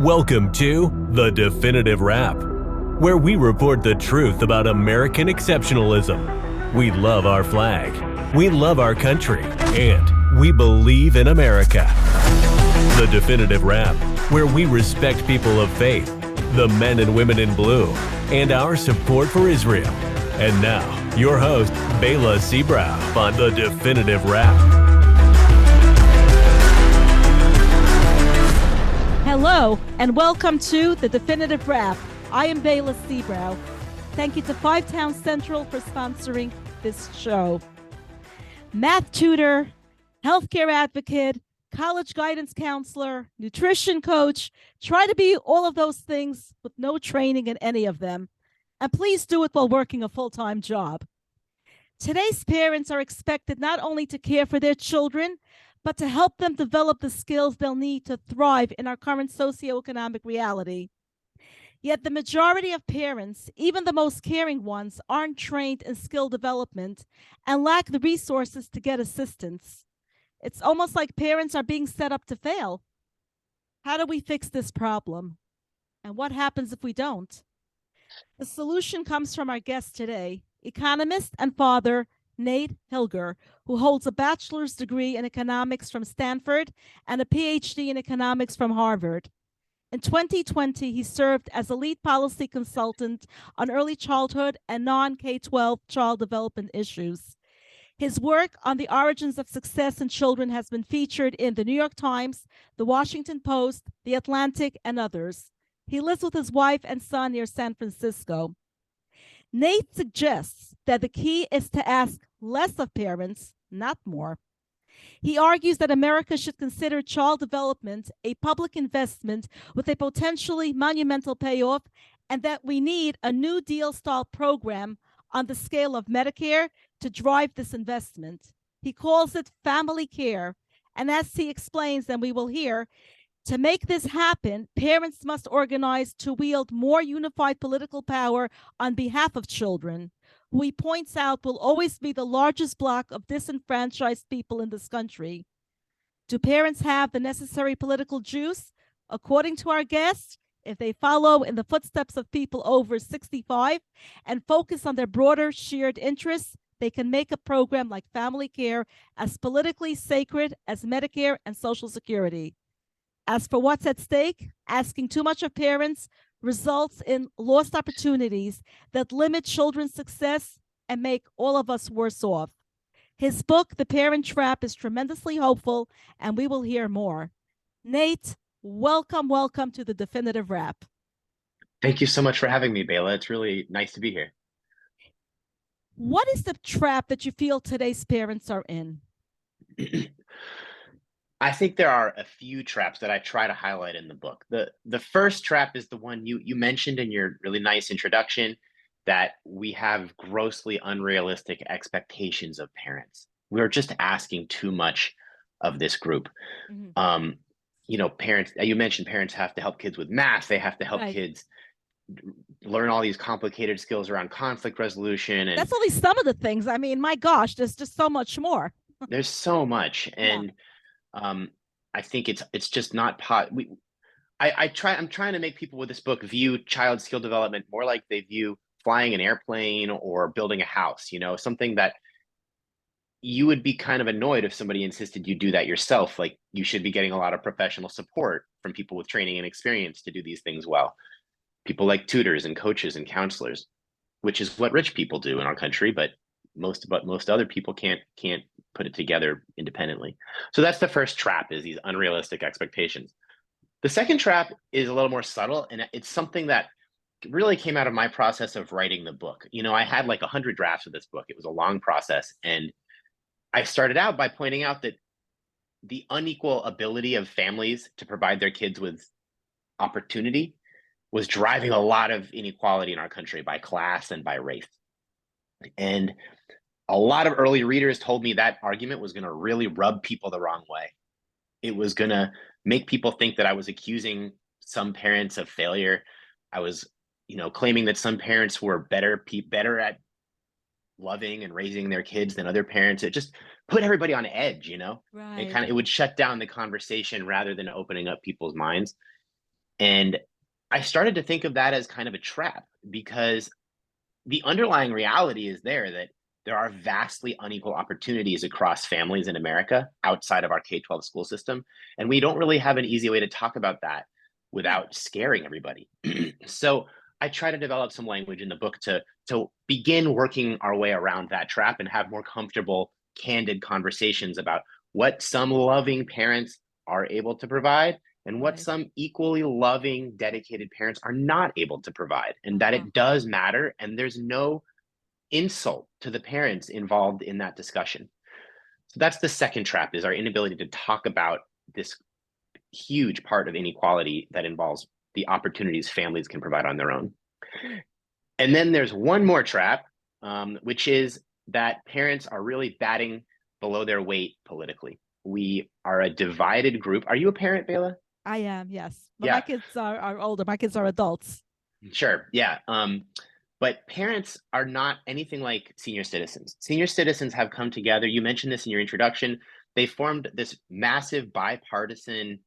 Welcome to The Definitive Wrap, where we report the truth about American exceptionalism. We love our flag, we love our country, and we believe in America. The Definitive Wrap, where we respect people of faith, the men and women in blue, and our support for Israel. And now, your host, Bela Seabrow on The Definitive Wrap. Hello, and welcome to The Definitive Wrap. I am Bela Seabrow. Thank you to Five Towns Central for sponsoring this show. Math tutor, healthcare advocate, college guidance counselor, nutrition coach. Try to be all of those things with no training in any of them. And please do it while working a full-time job. Today's parents are expected not only to care for their children, but to help them develop the skills they'll need to thrive in our current socioeconomic reality. Yet the majority of parents, even the most caring ones, aren't trained in skill development and lack the resources to get assistance. It's almost like parents are being set up to fail. How do we fix this problem? And what happens if we don't? The solution comes from our guest today, economist and father, Nate Higler, who holds a bachelor's degree in economics from Stanford and a PhD in economics from Harvard. In 2020, he served as a lead policy consultant on early childhood and non-K-12 child development issues. His work on the origins of success in children has been featured in the New York Times, the Washington Post, the Atlantic, and others. He lives with his wife and son near San Francisco. Nate suggests that the key is to ask less of parents, not more. He argues that America should consider child development a public investment with a potentially monumental payoff, and that we need a New Deal-style program on the scale of Medicare to drive this investment. He calls it family care, and as he explains, and we will hear, to make this happen, parents must organize to wield more unified political power on behalf of children, who he points out will always be the largest block of disenfranchised people in this country. Do parents have the necessary political juice? According to our guest, if they follow in the footsteps of people over 65 and focus on their broader shared interests, they can make a program like family care as politically sacred as Medicare and Social Security. As for what's at stake, asking too much of parents results in lost opportunities that limit children's success and make all of us worse off. His book, The Parent Trap, is tremendously hopeful, and we will hear more. Nate, welcome to The Definitive Wrap. Thank you so much for having me, Bela. It's really nice to be here. What is the trap that you feel today's parents are in? I think there are a few traps that I try to highlight in the book. The first trap is the one you mentioned in your really nice introduction, that we have grossly unrealistic expectations of parents. We're just asking too much of this group. Mm-hmm. Parents, you mentioned parents have to help kids with math. They have to help kids learn all these complicated skills around conflict resolution. And that's only some of the things. I mean, my gosh, there's just so much more. There's so much. And I think it's just not I'm trying to make people with this book view child skill development more like they view flying an airplane or building a house, something that you would be kind of annoyed if somebody insisted you do that yourself. Like, you should be getting a lot of professional support from people with training and experience to do these things well. People like tutors and coaches and counselors, which is what rich people do in our country, but most other people can't put it together independently. So that's the first trap, is these unrealistic expectations. The second trap is a little more subtle, and it's something that really came out of my process of writing the book. I had like 100 drafts of this book. It was a long process, and I started out by pointing out that the unequal ability of families to provide their kids with opportunity was driving a lot of inequality in our country by class and by race. And a lot of early readers told me that argument was going to really rub people the wrong way. It was going to make people think that I was accusing some parents of failure. I was, claiming that some parents were better at loving and raising their kids than other parents. It just put everybody on edge, Right. It would shut down the conversation rather than opening up people's minds. And I started to think of that as kind of a trap because the underlying reality is that there are vastly unequal opportunities across families in America outside of our K-12 school system. And we don't really have an easy way to talk about that Yeah. without scaring everybody. So I try to develop some language in the book to begin working our way around that trap and have more comfortable, candid conversations about what some loving parents are able to provide and what Right. some equally loving, dedicated parents are not able to provide, and that Uh-huh. it does matter. And there's no insult to the parents involved in that discussion. So that's the second trap, is our inability to talk about this huge part of inequality that involves the opportunities families can provide on their own. Hmm. And then there's one more trap, which is that parents are really batting below their weight politically. We are a divided group. Are you a parent, Bela? I am, yes. But my Yeah, kids are older. My kids are adults. sure. Yeah. But parents are not anything like senior citizens. Senior citizens have come together. You mentioned this in your introduction. They formed this massive bipartisan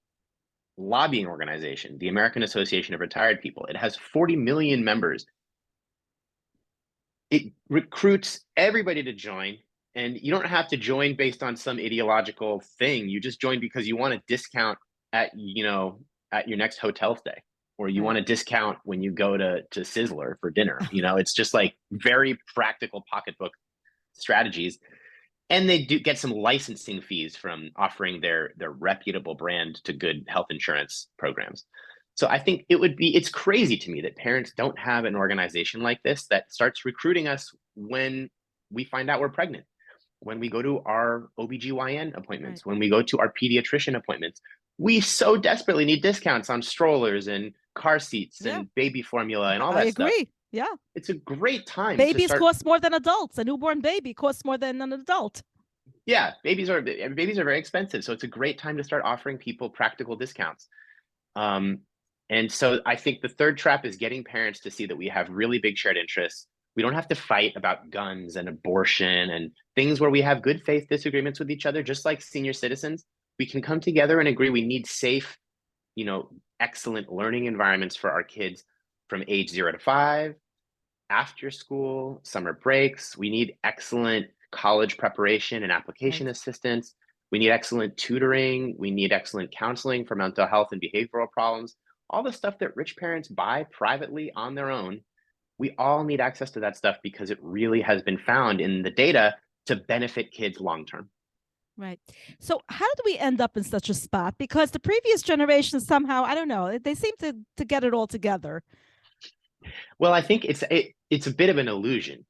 lobbying organization, the American Association of Retired People. It has 40 million members. It recruits everybody to join, and you don't have to join based on some ideological thing. You just join because you want a discount at your next hotel stay, or you want Right. a discount when you go to Sizzler for dinner. It's just like very practical pocketbook strategies. And they do get some licensing fees from offering their reputable brand to good health insurance programs. So I think it's crazy to me that parents don't have an organization like this that starts recruiting us when we find out we're pregnant, when we go to our OBGYN Right. appointments, when we go to our pediatrician appointments. We so desperately need discounts on strollers and car seats Yeah. and baby formula and all I that stuff. agree. Yeah. It's a great time to Babies start. cost more than adults. A newborn baby costs more than an adult. Yeah, babies are very expensive, so it's a great time to start offering people practical discounts. Um, and so I think the third trap is getting parents to see that we have really big shared interests. We don't have to fight about guns and abortion and things where we have good faith disagreements with each other, just like senior citizens. We can come together and agree we need safe, excellent learning environments for our kids from age 0 to 5, after school, summer breaks. We need excellent college preparation and application Right. assistance. We need excellent tutoring. We need excellent counseling for mental health and behavioral problems. All the stuff that rich parents buy privately on their own. We all need access to that stuff because it really has been found in the data to benefit kids long term. Right. So how did we end up in such a spot? Because the previous generation somehow, I don't know, they seem to get it all together. Well, I think it's a bit of an illusion.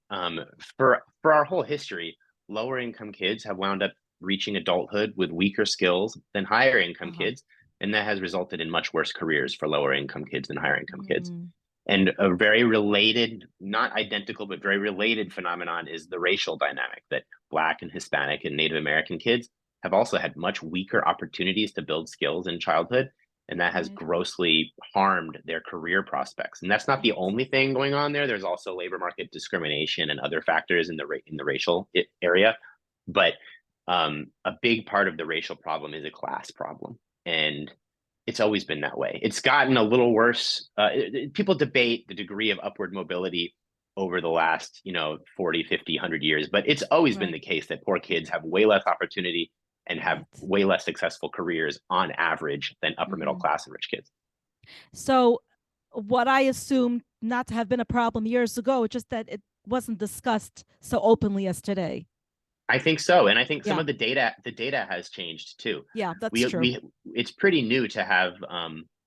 For our whole history, lower income kids have wound up reaching adulthood with weaker skills than higher income Uh-huh. kids, and that has resulted in much worse careers for lower income kids than higher income kids. Mm, And a very related, not identical, but very related phenomenon is the racial dynamic that Black and Hispanic and Native American kids have also had much weaker opportunities to build skills in childhood. And that has right. grossly harmed their career prospects. And that's not the Right. only thing going on there. There's also labor market discrimination and other factors in the racial area. But a big part of the racial problem is a class problem. And it's always been that way. It's gotten a little worse. People debate the degree of upward mobility over the last, 40, 50, 100 years, but it's always been Right. the case that poor kids have way less opportunity and have Right. way less successful careers on average than upper middle Hmm. class and rich kids. So what I assumed not to have been a problem years ago, just that it wasn't discussed so openly as today. I think so, and I think some Yeah. of the data has changed too. Yeah, that's We true. we it's pretty new to have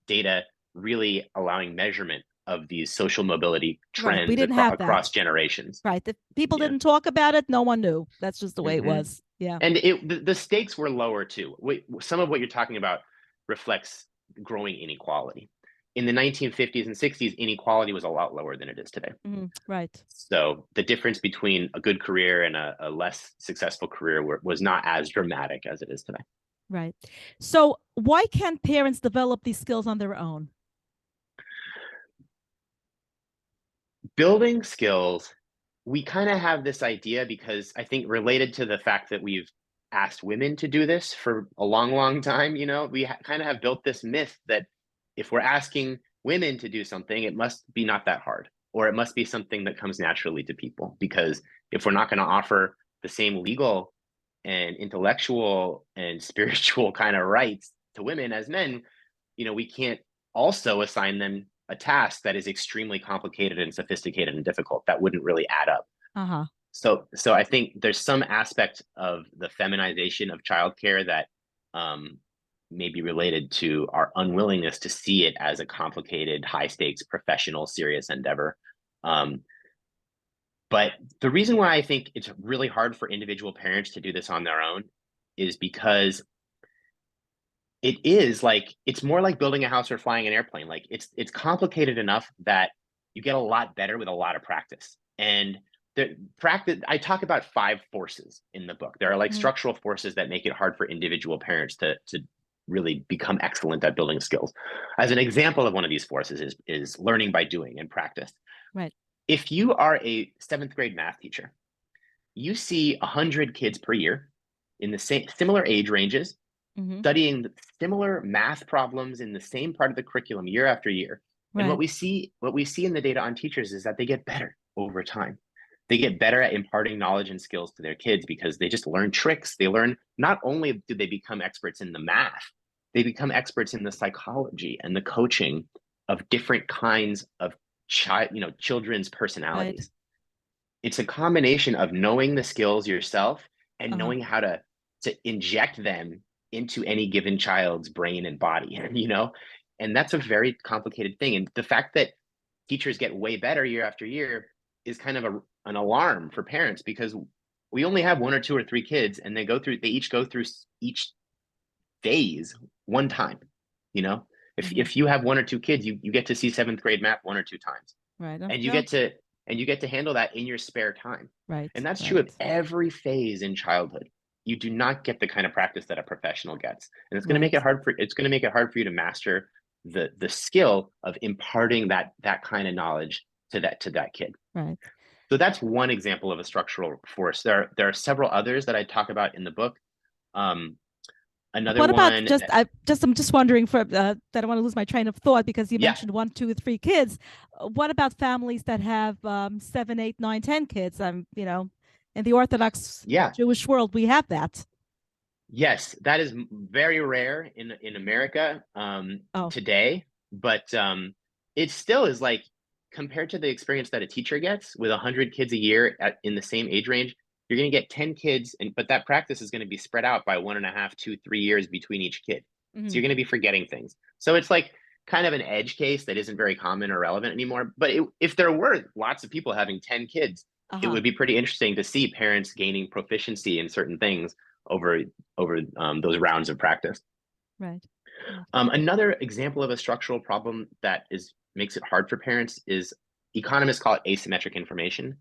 data really allowing measurement of these social mobility Right. We trends didn't have across that. generations. Right. If people Yeah. didn't talk about it, no one knew. That's just the way it Hmm. was. Yeah. And the stakes were lower too. Some of what you're talking about reflects growing inequality. In the 1950s and 60s, inequality was a lot lower than it is today. Mhm. Right. So the difference between a good career and a less successful career was not as dramatic as it is today. Right. So why can't parents develop these skills on their own? Building skills, we kind of have this idea because I think related to the fact that we've asked women to do this for a long, long time, we kind of have built this myth that if we're asking women to do something, it must be not that hard, or it must be something that comes naturally to people. Because if we're not going to offer the same legal and intellectual and spiritual kind of rights to women as men, we can't also assign them a task that is extremely complicated and sophisticated and difficult. That wouldn't really add up. Uh-huh. So I think there's some aspect of the feminization of childcare that may be related to our unwillingness to see it as a complicated, high stakes, professional, serious endeavor. But the reason why I think it's really hard for individual parents to do this on their own is because it's more like building a house or flying an airplane. Like it's complicated enough that you get a lot better with a lot of practice. And the practice, I talk about 5 forces in the book. There are like structural forces that make it hard for individual parents to really become excellent at building skills. As an example of one of these forces is learning by doing and practice. Right. If you are a 7th grade math teacher, you see 100 kids per year in the same similar age ranges, studying similar math problems in the same part of the curriculum year after year. Right. And what we see in the data on teachers is that they get better over time. They get better at imparting knowledge and skills to their kids because they just learn tricks. They learn, not only do they become experts in the math, they become experts in the psychology and the coaching of different kinds of children's personalities. Right. It's a combination of knowing the skills yourself and knowing how to inject them into any given child's brain and body, and that's a very complicated thing. And the fact that teachers get way better year after year is kind of an alarm for parents, because we only have 1 or 2 or 3 kids, and they each go through each phase one time. If you have 1 or 2 kids, you get to see 7th grade math 1 or 2 times, right? And you get to handle that in your spare time, right? And that's true of every phase in childhood. You do not get the kind of practice that a professional gets, and it's going to make it hard for you to master the skill of imparting that kind of knowledge to that kid. Right. So that's one example of a structural force. There are several others that I talk about in the book. Another what about one. I'm just wondering that I want to lose my train of thought, because you mentioned 1, 2, 3 kids. What about families that have 7, 8, 9, 10 kids? In the Orthodox Jewish world, we have that. Yes, that is very rare in America today, but it still is, like, compared to the experience that a teacher gets with 100 kids a year in the same age range, you're going to get 10 kids, but that practice is going to be spread out by 1.5, 2, 3 years between each kid. So you're going to be forgetting things. So it's like kind of an edge case that isn't very common or relevant anymore. But if there were lots of people having 10 kids, it would be pretty interesting to see parents gaining proficiency in certain things over those rounds of practice. Right. Another example of a structural problem that makes it hard for parents is, economists call it asymmetric information,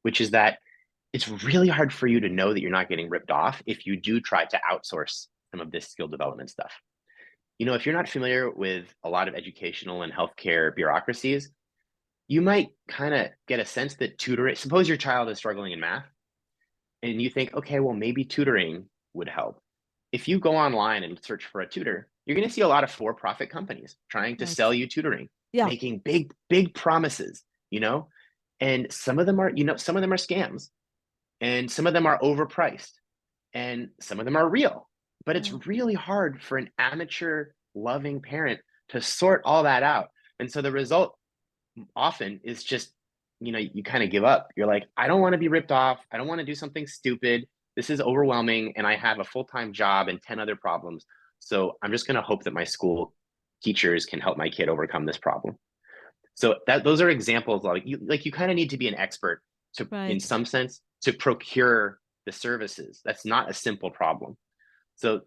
which is that it's really hard for you to know that you're not getting ripped off if you do try to outsource some of this skill development stuff. If you're not familiar with a lot of educational and healthcare bureaucracies, you might kind of get a sense that tutoring, suppose your child is struggling in math, and you think, okay, well, maybe tutoring would help. If you go online and search for a tutor, you're going to see a lot of for-profit companies trying to sell you tutoring, making big promises, and some of them are scams, and some of them are overpriced, and some of them are real. But it's really hard for an amateur loving parent to sort all that out. And so the result often is just, you kind of give up. You're like, I don't want to be ripped off. I don't want to do something stupid. This is overwhelming, and I have a full-time job and 10 other problems. So I'm just going to hope that my school teachers can help my kid overcome this problem. So those are examples. You kind of need to be an expert to, in some sense, to procure the services. That's not a simple problem. So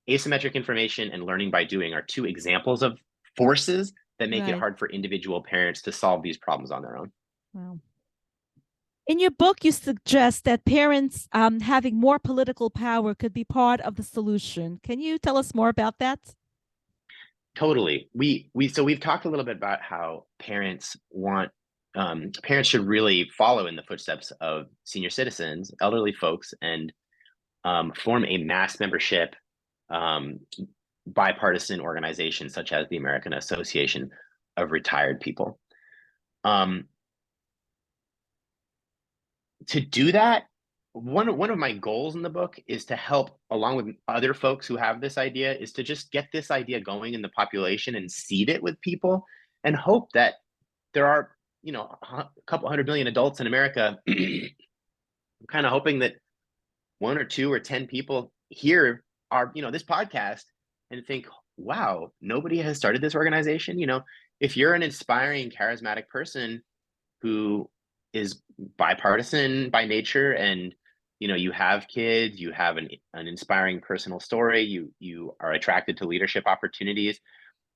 asymmetric information and learning by doing are 2 examples of forces that make it hard for individual parents to solve these problems on their own. Wow. In your book, you suggest that parents having more political power could be part of the solution. Can you tell us more about that? Totally. We've talked a little bit about how parents should really follow in the footsteps of senior citizens, elderly folks, and form a mass membership bipartisan organizations such as the American Association of Retired People. To do that, one of my goals in the book is to help, along with other folks who have this idea, is to just get this idea going in the population and seed it with people, and hope that there are, a couple 100 million adults in America. I'm kind of hoping that 1 or 2 or 10 people hear this podcast and think, wow, nobody has started this organization. If you're an inspiring, charismatic person who is bipartisan by nature, and you have kids, you have an inspiring personal story, you are attracted to leadership opportunities,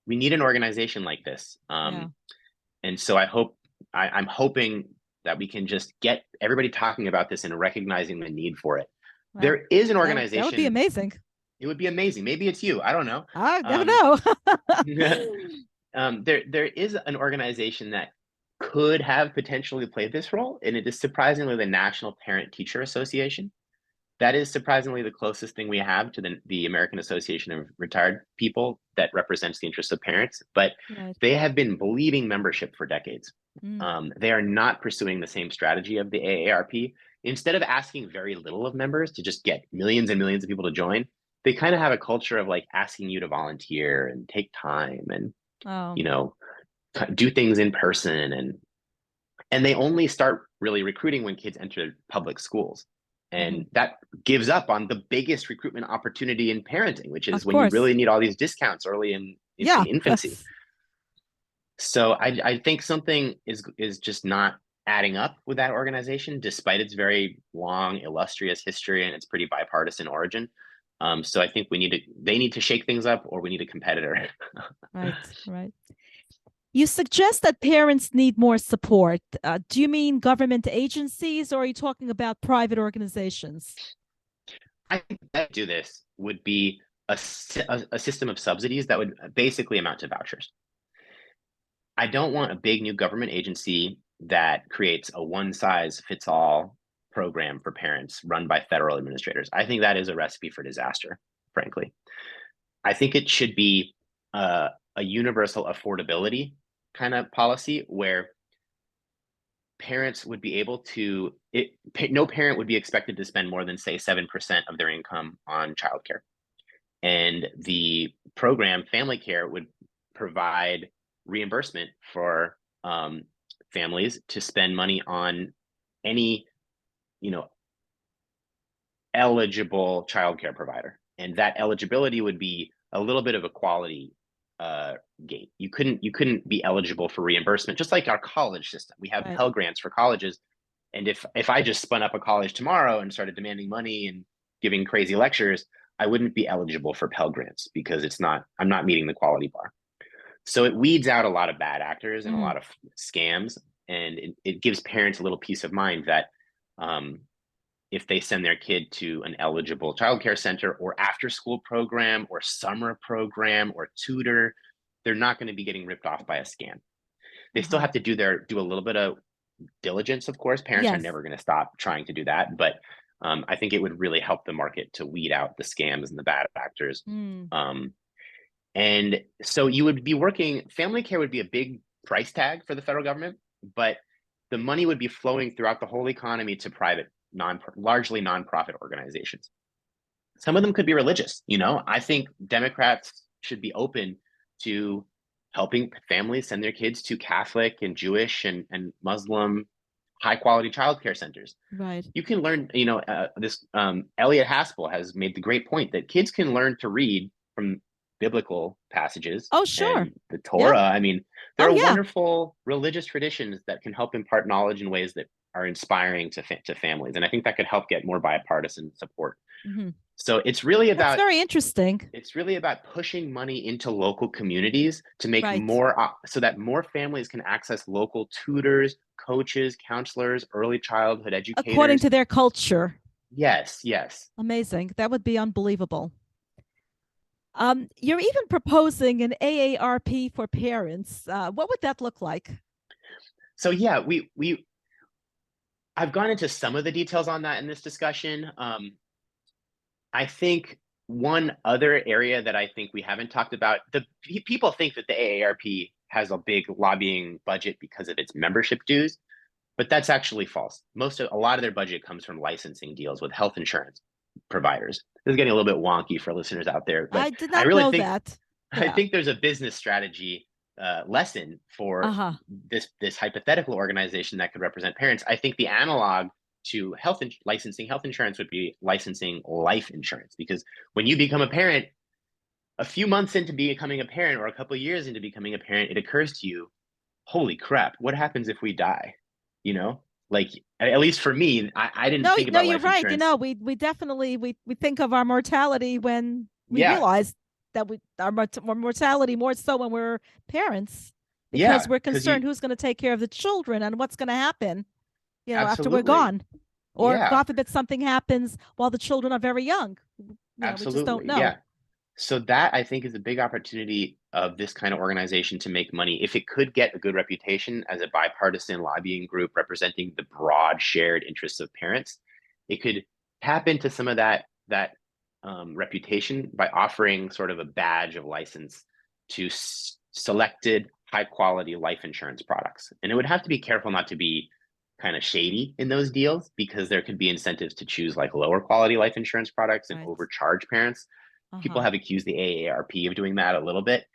we need an organization like this. And so I'm hoping that we can just get everybody talking about this and recognizing the need for it. Wow. There is an organization. That would be amazing. It would be amazing. Maybe it's you. I don't know. I don't know. There is an organization that could have potentially played this role, and it is surprisingly the National Parent Teacher Association. That is surprisingly the closest thing we have to the American Association of Retired People that represents the interests of parents, but they have been bleeding membership for decades. They are not pursuing the same strategy of the AARP. Instead of asking very little of members to just get millions and millions of people to join, they kind of have a culture of like asking you to volunteer and take time and, do things in person. And they only start really recruiting when kids enter public schools. And that gives up on the biggest recruitment opportunity in parenting, which is when you really need all these discounts early in infancy. So I think something is just not adding up with that organization, despite its very long, illustrious history and its pretty bipartisan origin. So I think they need to shake things up, or we need a competitor. Right. You suggest that parents need more support. Do you mean government agencies, or are you talking about private organizations? I think that do this would be a system of subsidies that would basically amount to vouchers. I don't want a big new government agency that creates a one-size-fits-all program for parents run by federal administrators. I think that is a recipe for disaster, frankly. I think it should be a universal affordability kind of policy where parents would be able to, no parent would be expected to spend more than, say, 7% of their income on childcare. And the program, Family Care, would provide reimbursement for families to spend money on any, eligible childcare provider. And that eligibility would be a little bit of a quality gate. You couldn't be eligible for reimbursement, just like our college system. We have Pell Grants for colleges, and if I just spun up a college tomorrow and started demanding money and giving crazy lectures, I wouldn't be eligible for Pell Grants because I'm not meeting the quality bar. So it weeds out a lot of bad actors and a lot of scams, and it gives parents a little peace of mind that if they send their kid to an eligible childcare center or after school program or summer program or tutor, they're not going to be getting ripped off by a scam. They still have to do a little bit of diligence, of course. Parents are never going to stop trying to do that, but I think it would really help the market to weed out the scams and the bad actors. And so you would be Family Care would be a big price tag for the federal government, but the money would be flowing throughout the whole economy to private, largely nonprofit organizations. Some of them could be religious. I think Democrats should be open to helping families send their kids to Catholic and Jewish and Muslim high quality childcare centers. Right. You can learn, this Elliot Haspel has made the great point that kids can learn to read from biblical passages. Oh, sure. And the Torah. I mean, there are wonderful religious traditions that can help impart knowledge in ways that are inspiring to families. And I think that could help get more bipartisan support. So it's really about— That's very interesting. It's really about pushing money into local communities to make more, so that more families can access local tutors, coaches, counselors, early childhood educators. According to their culture. Yes. Amazing. That would be unbelievable. You're even proposing an AARP for parents. What would that look like? So yeah, I've gone into some of the details on that in this discussion. I think one other area that I think we haven't talked about, people think that the AARP has a big lobbying budget because of its membership dues, but that's actually false. A lot of their budget comes from licensing deals with health insurance providers. This is getting a little bit wonky for listeners out there, but I did I not really know think that. I Yeah. think there's a business strategy lesson for Uh-huh. this hypothetical organization that could represent parents. I think the analog to licensing health insurance would be licensing life insurance, because when you become a parent, a few months into becoming a parent or a couple of years into becoming a parent, it occurs to you, holy crap, what happens if we die? You know, like at least for me, I didn't No, think no, about you're life right. insurance. We definitely we think of our mortality when we Yeah, realize that our mortality more so when we're parents, because yeah, we're because concerned who's going to take care of the children and what's going to happen, after we're absolutely, gone, or yeah, God forbid something happens while the children are very young. We just don't absolutely, know. yeah. So that I think is a big opportunity of this kind of organization to make money. If it could get a good reputation as a bipartisan lobbying group representing the broad shared interests of parents, it could tap into some of that reputation by offering sort of a badge of license to selected high quality life insurance products. And it would have to be careful not to be kind of shady in those deals, because there could be incentives to choose like lower quality life insurance products and Right. overcharge parents. People Uh-huh. have accused the AARP of doing that a little bit,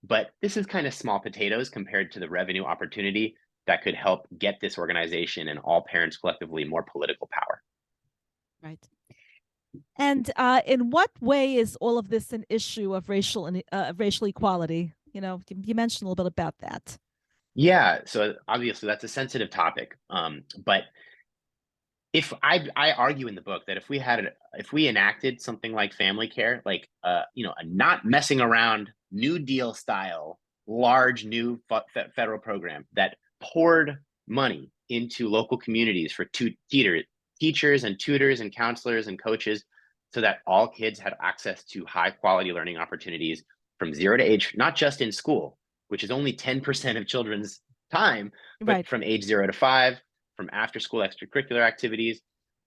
but this is kind of small potatoes compared to the revenue opportunity that could help get this organization and all parents collectively more political power. Right. And in what way is all of this an issue of racial equality? You mentioned a little bit about that. Yeah, so obviously that's a sensitive topic, but if I argue in the book that if we enacted something like family care, like a not messing around New Deal style large new federal program that poured money into local communities for teachers and tutors and counselors and coaches, so that all kids had access to high quality learning opportunities from 0 to age, not just in school, which is only 10% of children's time, but Right. from age 0 to 5, from after school extracurricular activities,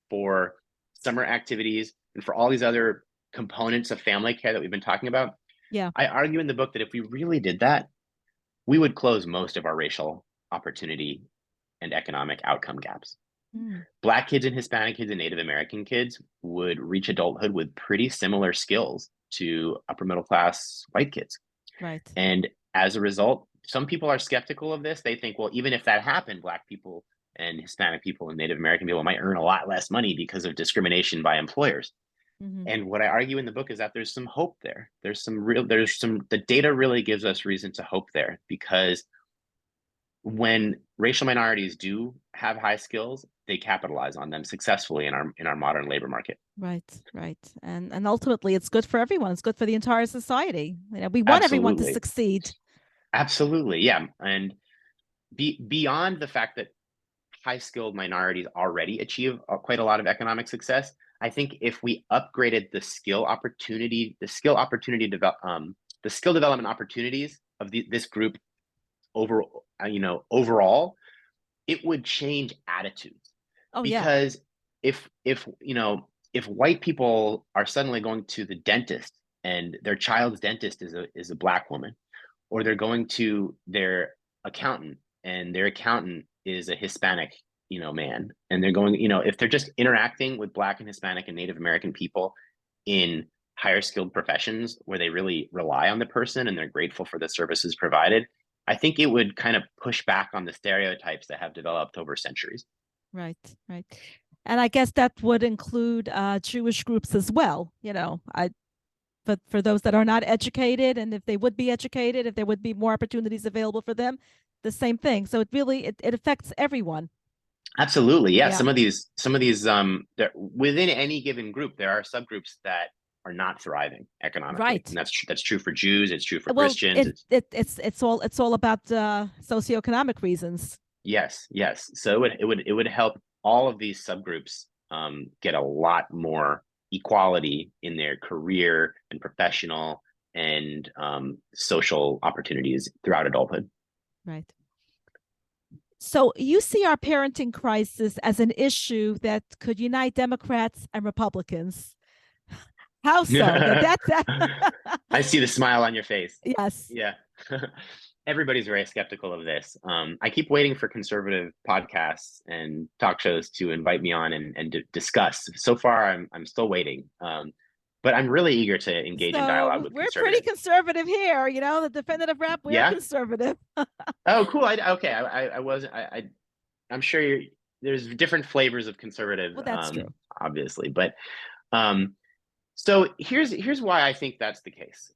for summer activities, and for all these other components of family care that we've been talking about. Yeah. I argue in the book that if we really did that, we would close most of our racial opportunity and economic outcome gaps. Mm, Black kids and Hispanic kids and Native American kids would reach adulthood with pretty similar skills to upper middle class white kids. right. And as a result, some people are skeptical of this. They think, well, even if that happened, Black people and Hispanic people and Native American people might earn a lot less money because of discrimination by employers. Hmm. And what I argue in the book is that there's some hope there. The data really gives us reason to hope there, because when racial minorities do have high skills, they capitalize on them successfully in our modern labor market. Right. Right. And ultimately, it's good for everyone. It's good for the entire society. We want everyone to Absolutely. succeed. Absolutely. Yeah. And beyond the fact that high skilled minorities already achieve quite a lot of economic success, I think if we upgraded the skill development opportunities of this group overall, it would change attitudes. Oh yeah. Because if white people are suddenly going to the dentist and their child's dentist is a Black woman, or they're going to their accountant and their accountant is a Hispanic, man, and they're going, if they're just interacting with Black and Hispanic and Native American people in higher skilled professions where they really rely on the person and they're grateful for the services provided, I think it would kind of push back on the stereotypes that have developed over centuries. Right. Right. And I guess that would include Jewish groups as well. But for those that are not educated, and if they would be educated, if there would be more opportunities available for them, the same thing. So it affects everyone. Absolutely. Yeah. Yeah. Some of these within any given group, there are subgroups that are not thriving economically. Right. And that's true for Jews, it's true for Well, Christians. it's all about socioeconomic reasons. Yes, yes. So it would help all of these subgroups get a lot more equality in their career and professional and social opportunities throughout adulthood. Right. So you see our parenting crisis as an issue that could unite Democrats and Republicans. How so? That's that. I see the smile on your face. Yes. Yeah. Everybody's very skeptical of this. I keep waiting for conservative podcasts and talk shows to invite me on and discuss. So far, I'm still waiting. But I'm really eager to engage in dialogue So with we're pretty conservatives. conservative here. You know, the definitive rap, we're Yeah. conservative. Oh, cool. Okay. I wasn't. I'm sure there's different flavors of conservative, Well, that's true. obviously. But so here's why I think that's the case.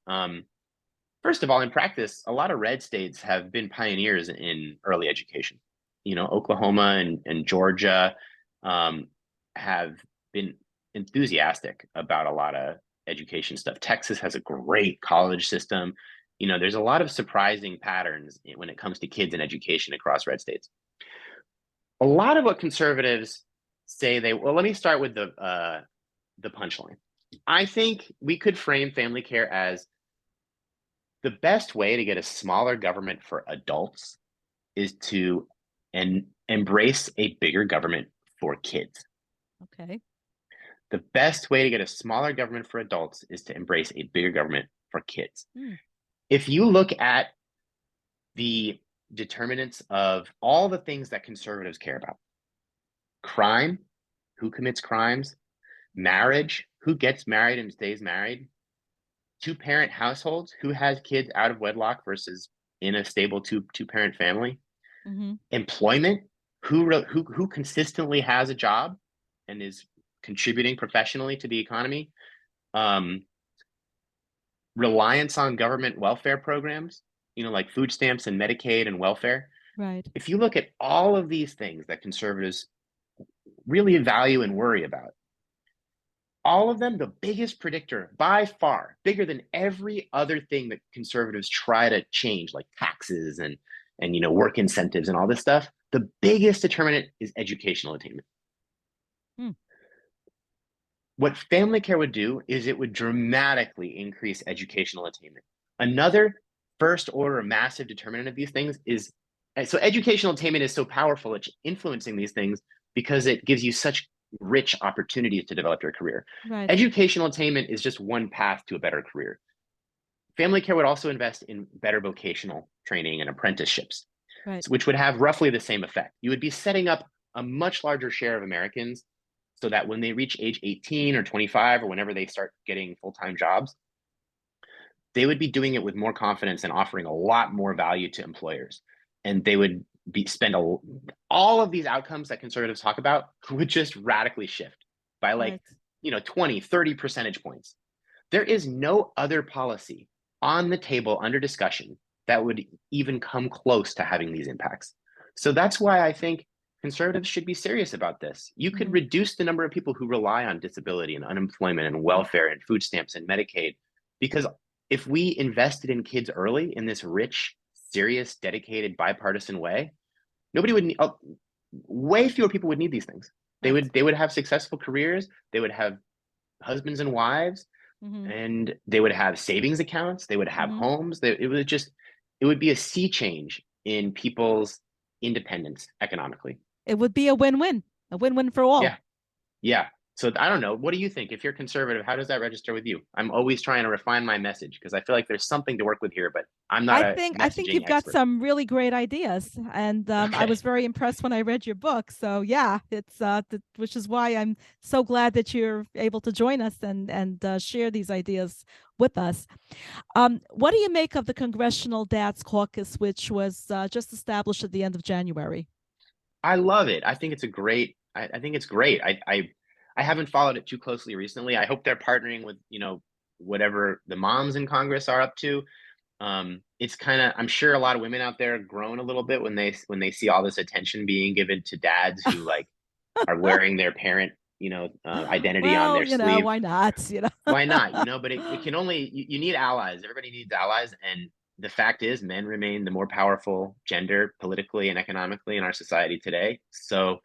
First of all, in practice, a lot of red states have been pioneers in early education. You know, Oklahoma and Georgia have been enthusiastic about a lot of education stuff. Texas has a great college system. You know, there's a lot of surprising patterns when it comes to kids and education across red states. A lot of what conservatives say well, let me start with the punchline. I think we could frame family care as the best way to get a smaller government for adults is to embrace a bigger government for kids. Okay. The best way to get a smaller government for adults is to embrace a bigger government for kids. If you look at the determinants of all the things that conservatives care about, crime, who commits crimes, marriage, who gets married and stays married, two-parent households, who has kids out of wedlock versus in a stable two-parent family, employment, who consistently has a job and is contributing professionally to the economy, reliance on government welfare programs, you know, like food stamps and Medicaid and welfare. Right. If you look at all of these things that conservatives really value and worry about, all of them, the biggest predictor by far, bigger than every other thing that conservatives try to change, like taxes and you know, work incentives and all this stuff, the biggest determinant is educational attainment. What family care would do is it would dramatically increase educational attainment. Another first order massive determinant of these things is, so educational attainment is so powerful, it's influencing these things because it gives you such rich opportunities to develop your career. Right. Educational attainment is just one path to a better career. Family care would also invest in better vocational training and apprenticeships, Right. which would have roughly the same effect. You would be setting up a much larger share of Americans so that when they reach age 18 or 25 or whenever they start getting full-time jobs, they would be doing it with more confidence and offering a lot more value to employers. And they would all of these outcomes that conservatives talk about would just radically shift by like, you know, 20, 30 percentage points. There is no other policy on the table under discussion that would even come close to having these impacts. So that's why I think conservatives should be serious about this. You could reduce the number of people who rely on disability and unemployment and welfare and food stamps and Medicaid, because if we invested in kids early in this rich, serious, dedicated, bipartisan way, nobody would need, way fewer people would need these things. They would have successful careers. They would have husbands and wives, and they would have savings accounts. They would have homes. It would be a sea change in people's independence economically. It would be a win-win for all. Yeah. So I don't know. What do you think? If you're conservative, how does that register with you? I'm always trying to refine my message because I feel like there's something to work with here, but I'm not I think you've got some really great ideas, and I was very impressed when I read your book. So yeah, it's which is why I'm so glad that you're able to join us and share these ideas with us. What do you make of the Congressional Dads Caucus, which was just established at the end of January? I love it. I think it's great. I haven't followed it too closely recently. I hope they're partnering with, you know, whatever the moms in Congress are up to. It's kind of, I'm sure a lot of women out there groan a little bit when they see all this attention being given to dads who like are wearing their parent, you know, identity on their sleeve. Why not? Why not? You know, but it can only, you need allies. Everybody needs allies. And the fact is men remain the more powerful gender politically and economically in our society today. So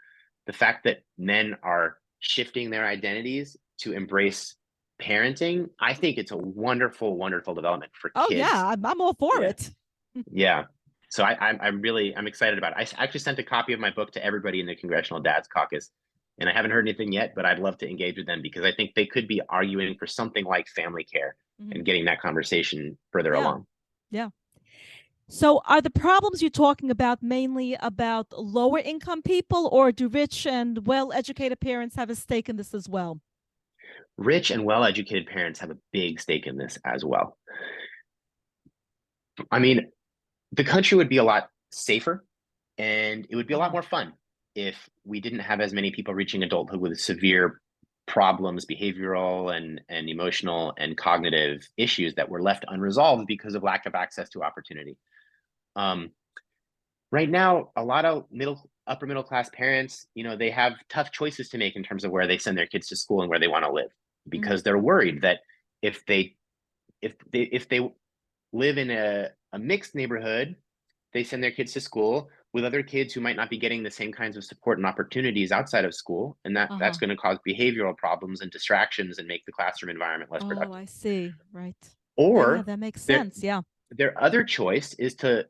the fact that men are shifting their identities to embrace parenting, I think it's a wonderful, wonderful development for kids. Oh yeah, I'm all for it. Yeah. So I'm excited about it. I actually sent a copy of my book to everybody in the Congressional Dads Caucus And I haven't heard anything yet, but I'd love to engage with them because I think they could be arguing for something like family care Mhm. and getting that conversation further Yeah. along. Yeah. So are the problems you're talking about mainly about lower income people, or do rich and well-educated parents have a stake in this as well? Rich and well-educated parents have a big stake in this as well. I mean, the country would be a lot safer and it would be a lot Uh-huh. more fun if we didn't have as many people reaching adulthood with severe problems, behavioral and emotional and cognitive issues that were left unresolved because of lack of access to opportunity. Um, right now, a lot of upper middle class parents, they have tough choices to make in terms of where they send their kids to school and where they want to live Mhm. because they're worried that if they if they live in a mixed neighborhood, they send their kids to school with other kids who might not be getting the same kinds of support and opportunities outside of school, and that's Uh-huh. going to cause behavioral problems and distractions and make the classroom environment less Oh, productive. I see. Right. Yeah, Or that makes their sense. Yeah. their other choice is to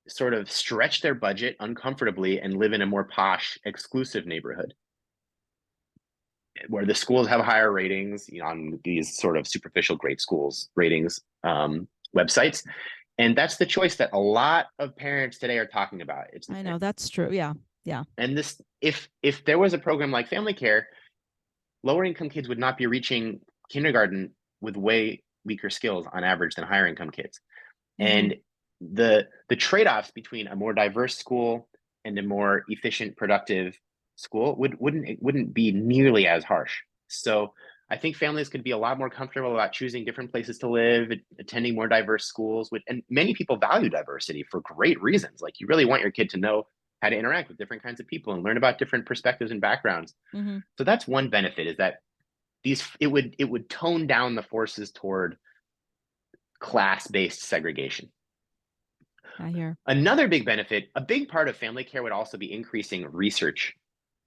sort of stretch their budget uncomfortably and live in a more posh, exclusive neighborhood where the schools have higher ratings, on these sort of superficial great schools ratings websites. And that's the choice that a lot of parents today are talking about. It's I know that's true. Yeah. Yeah. and this if there was a program like family care, lower income kids would not be reaching kindergarten with way weaker skills on average than higher income kids. Mm-hmm. And the trade-offs between a more diverse school and a more efficient, productive school wouldn't be nearly as harsh. So I think families could be a lot more comfortable about choosing different places to live, attending more diverse schools, and many people value diversity for great reasons. Like you really want your kid to know how to interact with different kinds of people and learn about different perspectives and backgrounds. Mm-hmm. So that's one benefit, is that it would tone down the forces toward class-based segregation. I hear. Another big benefit, a big part of family care would also be increasing research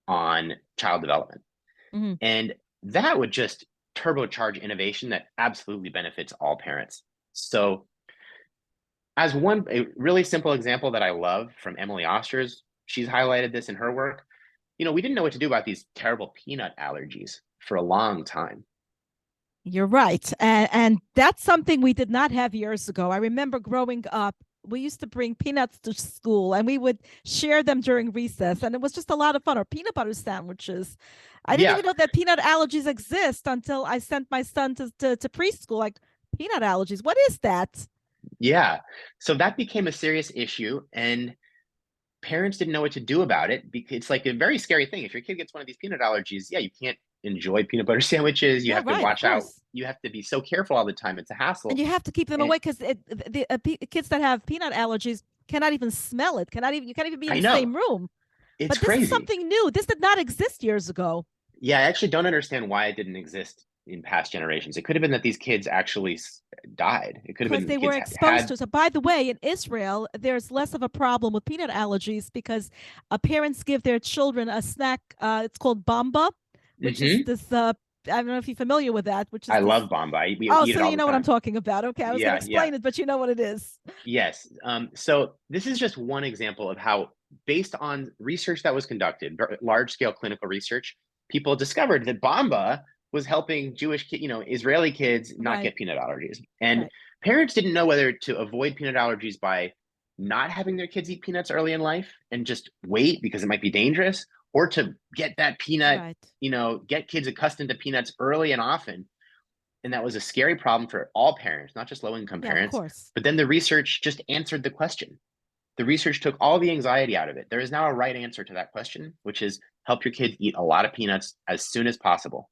on child development. Mm-hmm. And that would just turbocharge innovation that absolutely benefits all parents. So, as a really simple example that I love from Emily Oster's, she's highlighted this in her work. We didn't know what to do about these terrible peanut allergies for a long time. You're right. And that's something we did not have years ago. I remember growing up, we used to bring peanuts to school and we would share them during recess. And it was just a lot of fun, or peanut butter sandwiches. I didn't Yeah, even know that peanut allergies exist until I sent my son to preschool. Like, peanut allergies, what is that? yeah. So that became a serious issue, and parents didn't know what to do about it because it's like a very scary thing. If your kid gets one of these peanut allergies, yeah, you can't enjoy peanut butter sandwiches. You Yeah, have to right, of watch out. course. You have to be so careful all the time. It's a And hassle. you have to keep them And away because kids that have peanut allergies cannot even smell it, cannot even, you can't even be in I the know same room. it's But this is crazy. something new. This did not exist years ago. Yeah, I actually don't understand why it didn't exist in past generations. It could have been that these kids actually died. It could have Because been that they the were kids exposed had. to. So, by the way, in Israel, there's less of a problem with peanut allergies because parents give their children a snack. It's called bamba, which is Hmm. this. I don't know if you're familiar with that, which is I this. love Bomba. We Oh, eat so it all you the know what I'm time. talking about. Okay, I was going to Yeah, yeah. explain it, but you know what it is. Yes. So this is just one example of how, based on research that was conducted, large scale clinical research, people discovered that Bamba was helping Israeli kids not Right, get peanut allergies. And right, parents didn't know whether to avoid peanut allergies by not having their kids eat peanuts early in life and just wait because it might be dangerous, or to get that peanut, right. get kids accustomed to peanuts early and often. And that was a scary problem for all parents, not just low income Yeah, of parents. course. But then the research just answered the question. The research took all the anxiety out of it. There is now a right answer to that question, which is help your kids eat a lot of peanuts as soon as possible.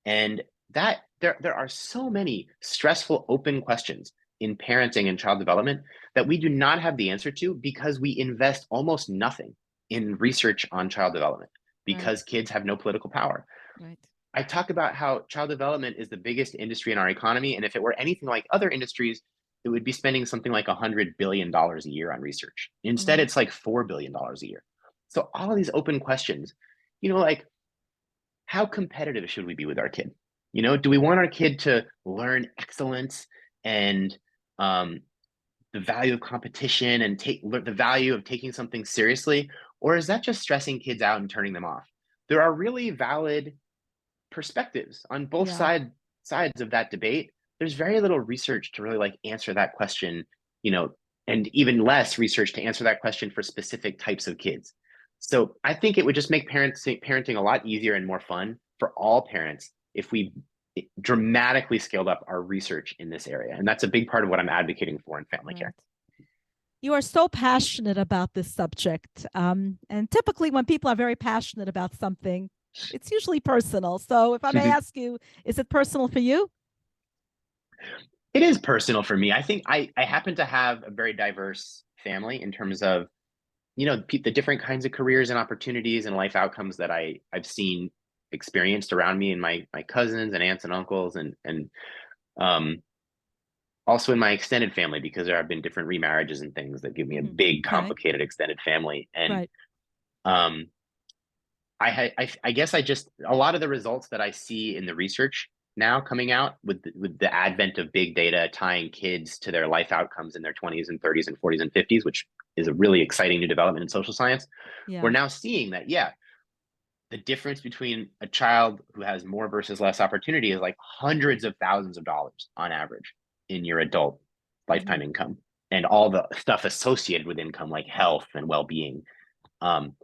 And that there are so many stressful open questions in parenting and child development that we do not have the answer to because we invest almost nothing in research on child development Right, because kids have no political power. right. I talk about how child development is the biggest industry in our economy. And if it were anything like other industries, it would be spending something like $100 billion a year on research. Instead, Mm-hmm. it's like $4 billion a year. So all of these open questions, like, how competitive should we be with our kid? Do we want our kid to learn excellence and um, the value of competition and take the value of taking something seriously? Or is that just stressing kids out and turning them off? there are really valid perspectives on both sides of that debate. There's very little research to really like answer that question, and even less research to answer that question for specific types of kids. So I think it would just make parenting a lot easier and more fun for all parents if we dramatically scaled up our research in this area. And that's a big part of what I'm advocating for in family care. You are so passionate about this subject. And typically when people are very passionate about something, it's usually personal. So if I may ask you, is it personal for you? It is personal for me. I think I happen to have a very diverse family in terms of, the different kinds of careers and opportunities and life outcomes that I've seen experienced around me and my cousins and aunts and uncles and also in my extended family, because there have been different remarriages and things that give me a big, complicated extended family. And I guess a lot of the results that I see in the research now coming out with the advent of big data tying kids to their life outcomes in their 20s and 30s and 40s and 50s, which is a really exciting new development in social science. We're now seeing that, the difference between a child who has more versus less opportunity is like hundreds of thousands of dollars on average in your adult lifetime income, and all the stuff associated with income like health and well-being. And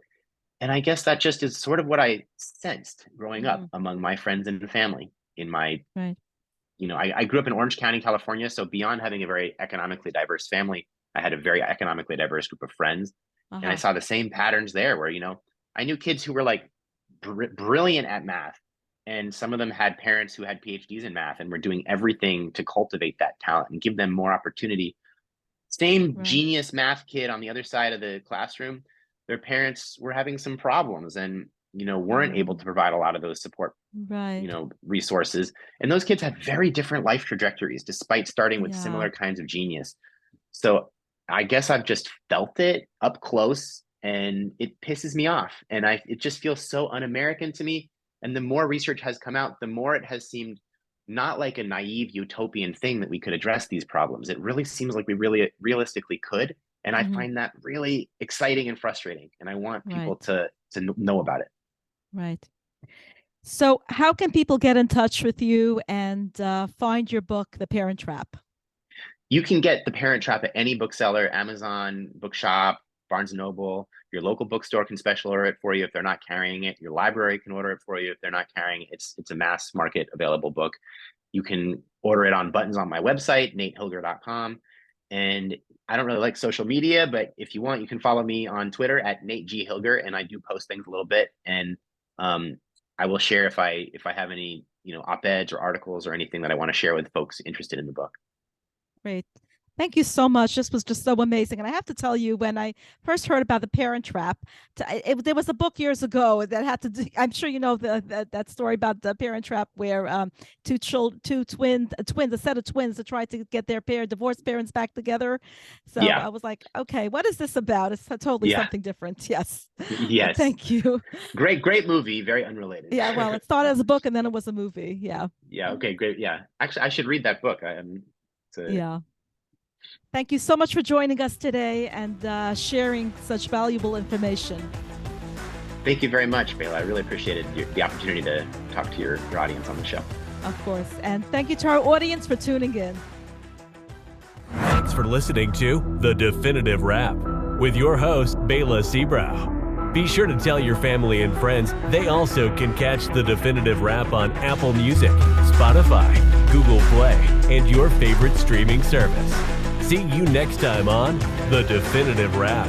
I guess that just is sort of what I sensed growing up among my friends and family in my, I grew up in Orange County, California. So beyond having a very economically diverse family, I had a very economically diverse group of friends. And I saw the same patterns there where, I knew kids who were like brilliant at math. And some of them had parents who had PhDs in math and were doing everything to cultivate that talent and give them more opportunity. Same genius math kid on the other side of the classroom, their parents were having some problems and, weren't able to provide a lot of those support, resources. And those kids had very different life trajectories, despite starting with similar kinds of genius. So I guess I've just felt it up close and it pisses me off. And it just feels so un-American to me. And the more research has come out, the more it has seemed not like a naive utopian thing that we could address these problems. It really seems like we really realistically could. And I find that really exciting and frustrating. And I want people to know about it. Right. So how can people get in touch with you and find your book, The Parent Trap? You can get The Parent Trap at any bookseller, Amazon, Bookshop, Barnes & Noble. Your local bookstore can special order it for you if they're not carrying it. Your library can order it for you if they're not carrying it. It's a mass market available book. You can order it on buttons on my website, natehilger.com. And I don't really like social media, but if you want, you can follow me on Twitter at Nate G. Hilger, and I do post things a little bit. And I will share if I have any, op-eds or articles or anything that I want to share with folks interested in the book. Great. Thank you so much. This was just so amazing. And I have to tell you, when I first heard about The Parent Trap, there was a book years ago that had to do, I'm sure you know that story about The Parent Trap, where a set of twins that tried to get their divorced parents back together. So I was like, okay, what is this about? It's totally something different. Yes. Yes. Thank you. Great movie. Very unrelated. Yeah. Well, it started as a book and then it was a movie. Yeah. Yeah. Okay. Great. Yeah. Actually, I should read that book. Yeah. Thank you so much for joining us today and sharing such valuable information. Thank you very much, Bela. I really appreciated the opportunity to talk to your audience on the show. Of course. And thank you to our audience for tuning in. Thanks for listening to The Definitive Wrap with your host, Bela Seabrow. Be sure to tell your family and friends they also can catch The Definitive Wrap on Apple Music, Spotify, Google Play, and your favorite streaming service. See you next time on The Definitive Wrap.